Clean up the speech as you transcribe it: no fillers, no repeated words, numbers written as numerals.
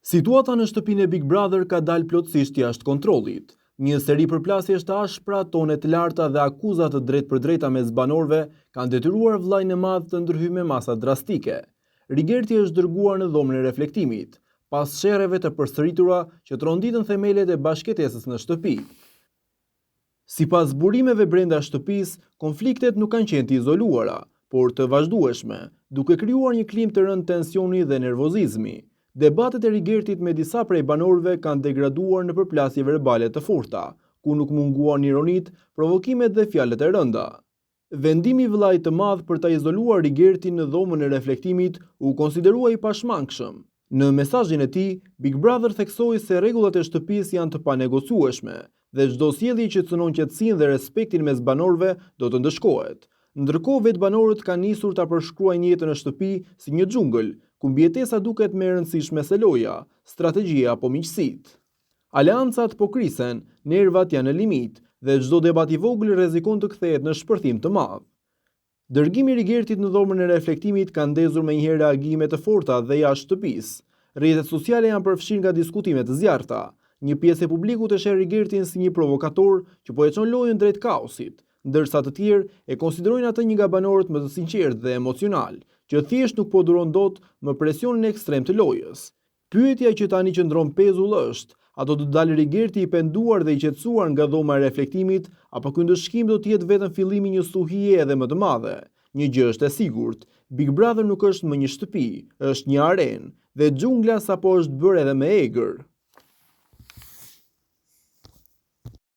Situata në shtëpinë e Big Brother ka dalë plotësisht jashtë kontrollit. Një seri përplasjesh të ashpra, tone të larta dhe akuza të drejtpërdrejta mes banorëve kanë detyruar vllajën e madh të ndërhyjë me masa drastike. Rigerti është dërguar në dhomën e reflektimit, pas sherrjeve të përsëritura që tronditën themelet e bashkëtesës në shtëpi. Sipas burimeve brenda shtëpisë, konfliktet nuk kanë qenë të izoluara, por të vazhdueshme, duke krijuar një klim të rënd tensioni dhe nervozizmi. Debatet e Rigertit me disa prej banorëve kanë degraduar në përplasje verbale të forta, ku nuk munguan ironit, provokimet dhe fjalët e rënda. Vendimi i vllait të madh për ta izoluar Rigertin në dhomën e reflektimit u konsiderua i pashmangshëm. Në mesazhin e tij, Big Brother theksoi se rregullat e shtëpisë janë të panegocueshme dhe çdo sjellje që cënon qetësinë dhe respektin mes banorëve do të ndëshkohet. Ndërkohë vetë banorët kanë nisur ta përshkruajnë jetën në shtëpi si një xhungël, ku mbijetesa duket më e rëndësishme se loja, strategjia apo miqësitë. Aleancat po krisen, nervat janë në limit dhe çdo debat i vogël rrezikon të kthehet në shpërthim të madh. Dërgimi i Rigertit në dhomën e reflektimit ka ndezur menjëherë reagime të forta dhe jashtë shtëpisë. Rrjetet sociale janë përfshirë nga diskutime të zjarrta. Një pjesë e publikut e sheh Rigertin si një provokator që po e çon lojën drejt kaosit, ndërsa të tjerë e konsiderojnë atë një nga banorët më të sinqertë dhe emocional, që thjesht nuk po duron dot më presionin ekstrem të lojës. Pyetja që tani qëndron pezull është, a do të dalë Rigerti i penduar dhe i qetësuar nga dhoma e reflektimit, apo ky ndëshkim do të jetë vetëm fillimi i një stuhie edhe më të madhe? Një gjë është e sigurt, Big Brother nuk është më një shtëpi, është një arenë, dhe xhungla sapo është bërë edhe me egër.